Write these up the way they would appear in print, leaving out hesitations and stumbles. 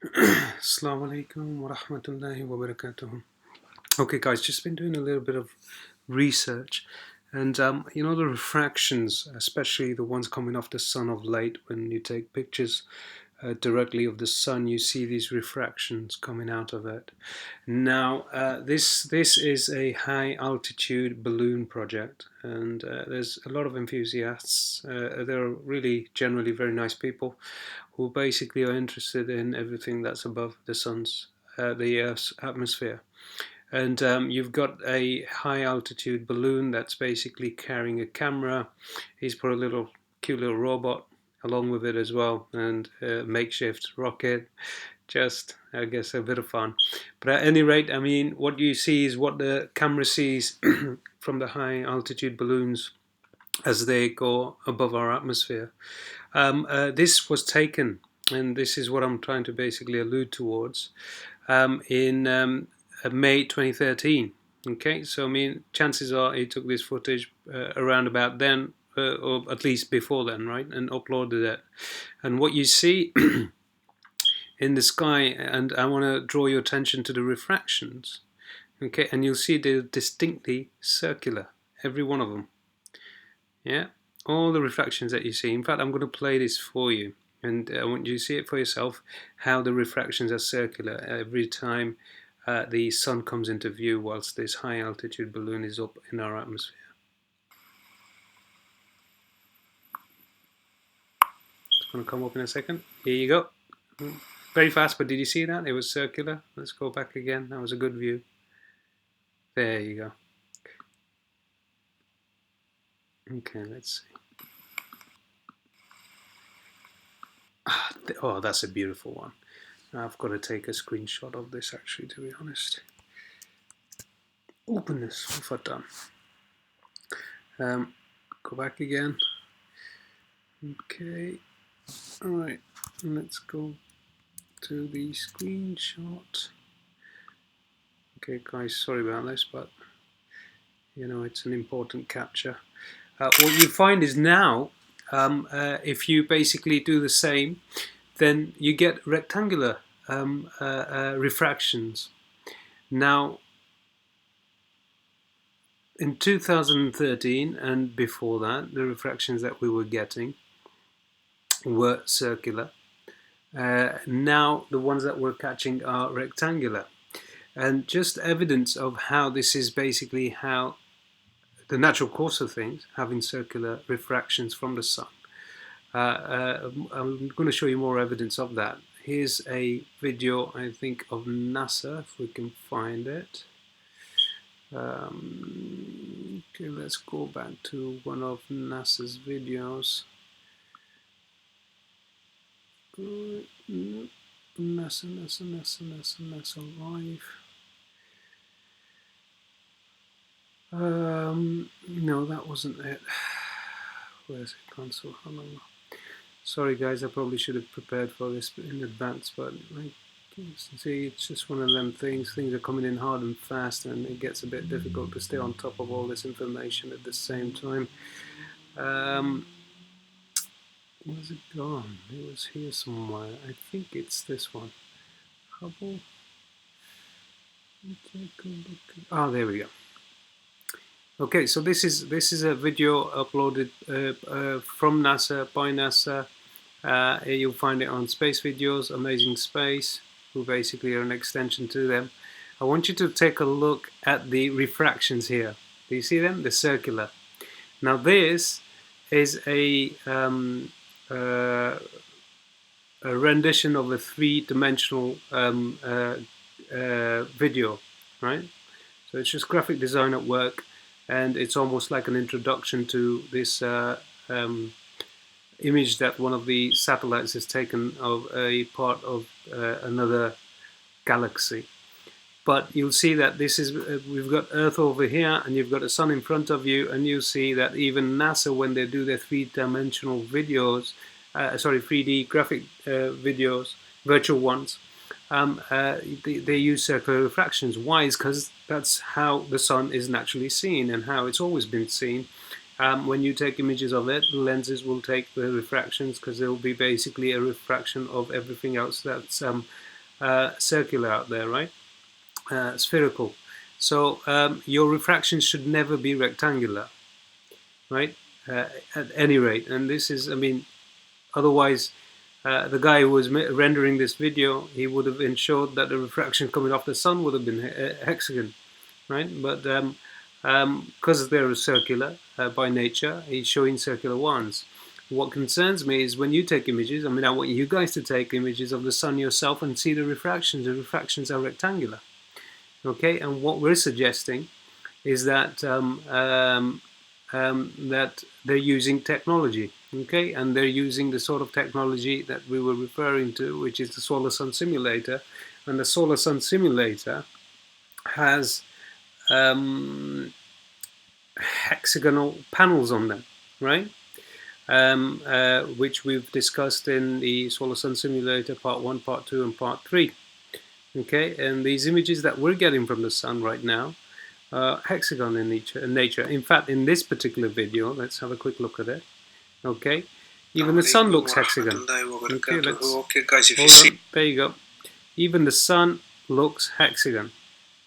Assalamu alaikum wa rahmatullahi wa barakatuh. Okay, guys, just been doing a little bit of research, and you know the refractions, especially the ones coming off the sun of late. When you take pictures directly of the sun, you see these refractions coming out of it. Now, this is a high altitude balloon project, and there's a lot of enthusiasts. They're really generally very nice people who basically are interested in everything that's above the Earth's atmosphere. And you've got a high altitude balloon that's basically carrying a camera. He's put a little cute little robot along with it as well, and a makeshift rocket. Just, I guess, a bit of fun. But at any rate, I mean, what you see is what the camera sees from the high altitude balloons as they go above our atmosphere. This was taken, and this is what I'm trying to basically allude towards, in May 2013. Okay, so I mean, chances are he took this footage around about then, or at least before then, right, and uploaded it. And what you see in the sky, and I want to draw your attention to the refractions, okay, and you'll see they're distinctly circular, every one of them. Yeah, all the refractions that you see. In fact, I'm going to play this for you, and I want you to see it for yourself, how the refractions are circular every time the sun comes into view whilst this high altitude balloon is up in our atmosphere. It's going to come up in a second. Here you go. Very fast, but did you see that? It was circular. Let's go back again. That was a good view. There you go. Okay, let's see. Oh, that's a beautiful one. I've got to take a screenshot of this actually, to be honest. Openness, what have I done? Go back again. Okay, alright, let's go to the screenshot. Okay, guys, sorry about this, but you know, it's an important capture. What you find is now, if you basically do the same, then you get rectangular refractions. Now, in 2013 and before that, the refractions that we were getting were circular. Now the ones that we're catching are rectangular. And just evidence of how this is basically how the natural course of things, having circular refractions from the sun. I'm going to show you more evidence of that. Here's a video, I think, of NASA, if we can find it. Okay, let's go back to one of NASA's videos. NASA live. No, that wasn't it. Where's it gone? So sorry guys, I probably should have prepared for this in advance, but like you can see, it's just one of them things. Things are coming in hard and fast, and it gets a bit difficult to stay on top of all this information at the same time. Where's it gone? It was here somewhere. I think it's this one. Hubble. Take a look. Oh, there we go. Okay, so this is a video uploaded from NASA by NASA. You'll find it on Space Videos, Amazing Space, who basically are an extension to them. I want you to take a look at the refractions here. Do you see them? They're circular. Now this is a rendition of a three-dimensional video, right? So it's just graphic design at work, and it's almost like an introduction to this image that one of the satellites has taken of a part of another galaxy. But you'll see that this is, we've got Earth over here, and you've got the sun in front of you, and you'll see that even NASA, when they do their three-dimensional videos, 3D graphic videos, virtual ones, they use circular refractions. Why? Is because that's how the sun is naturally seen and how it's always been seen. when you take images of it, the lenses will take the refractions, because there will be basically a refraction of everything else that's circular out there, right? Spherical. So your refractions should never be rectangular, right? At any rate, and this is, I mean, otherwise, the guy who was rendering this video, he would have ensured that the refraction coming off the sun would have been hexagon, right? But because they're circular by nature, he's showing circular ones. What concerns me is when you take images, I mean, I want you guys to take images of the sun yourself and see the refractions. The refractions are rectangular, okay? And what we're suggesting is that that they're using technology, okay? And they're using the sort of technology that we were referring to, which is the solar sun simulator. And the solar sun simulator has hexagonal panels on them, right? Which we've discussed in the solar sun simulator part 1, part 2, and part 3. Okay, and these images that we're getting from the sun right now are hexagon in nature. In fact, in this particular video, let's have a quick look at it. Okay, even the sun looks hexagon. Okay, okay guys, if you see, there you go. Even the sun looks hexagon,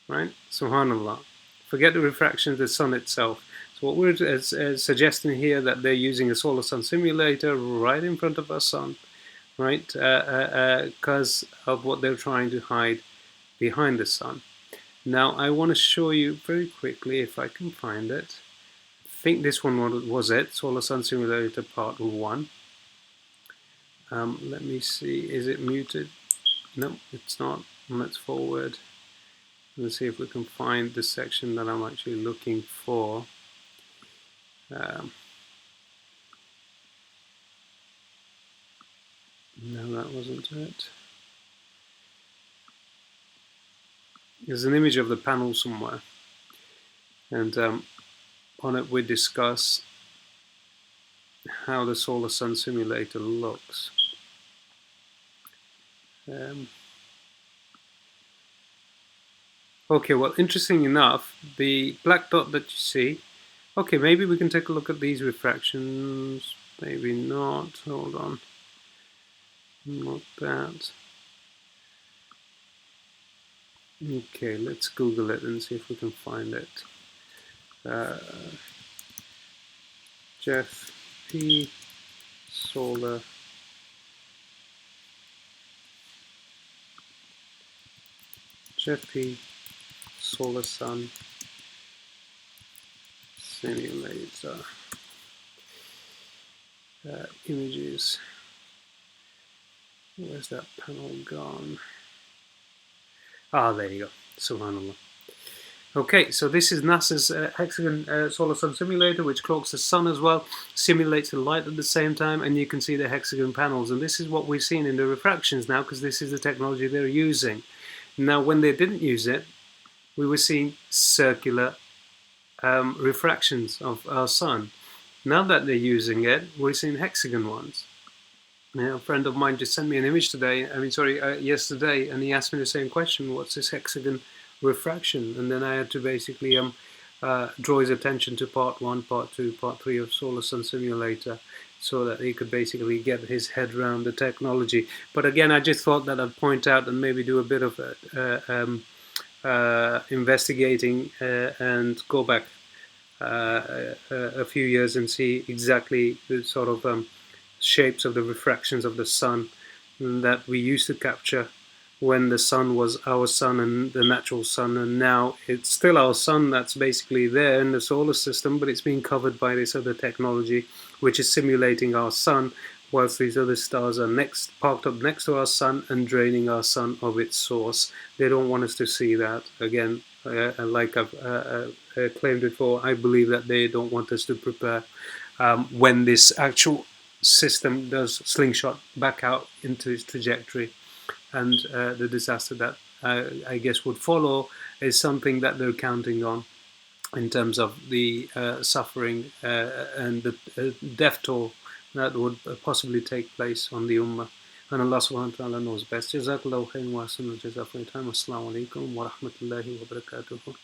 right? Subhanallah. Forget the refraction of the sun itself. So what we're suggesting here, that they're using a solar sun simulator right in front of our sun, right? Because of what they're trying to hide behind the sun. Now I want to show you very quickly, if I can find it. I think this one was it, Solar Sun Simulator Part 1. Let me see, is it muted? No, it's not. Let's forward. Let's see if we can find the section that I'm actually looking for. No, that wasn't it. There's an image of the panel somewhere, and on it we discuss how the solar sun simulator looks. Okay, well, interesting enough, the black dot that you see, okay, maybe we can take a look at these refractions, maybe not, hold on, not that. Okay, let's Google it and see if we can find it. Jeff P. Solar Sun Simulator images. Where's that panel gone? Ah, there you go. Subhanallah. Okay, so this is NASA's hexagon solar sun simulator, which cloaks the sun as well, simulates the light at the same time, and you can see the hexagon panels. And this is what we've seen in the refractions now, because this is the technology they're using. Now, when they didn't use it, we were seeing circular refractions of our sun. Now that they're using it, we're seeing hexagon ones. Now, a friend of mine just sent me an image today, yesterday, and he asked me the same question: what's this hexagon refraction? And then I had to basically draw his attention to part 1, part 2, part 3 of Solar Sun Simulator, so that he could basically get his head around the technology. But again, I just thought that I'd point out and maybe do a bit of investigating and go back a few years and see exactly the sort of shapes of the refractions of the sun that we used to capture when the sun was our sun and the natural sun, and now it's still our sun that's basically there in the solar system, but it's being covered by this other technology which is simulating our sun, whilst these other stars are parked up next to our sun and draining our sun of its source. They don't want us to see that. Again, like I've claimed before, I believe that they don't want us to prepare when this actual system does slingshot back out into its trajectory, and the disaster that I guess would follow is something that they're counting on in terms of the suffering and the death toll that would possibly take place on the Ummah. And Allah subhanahu wa ta'ala knows best. Jazakallahu khairan wa ahsanul jazaa for your time. Assalamu alaikum wa rahmatullahi wa barakatuhu.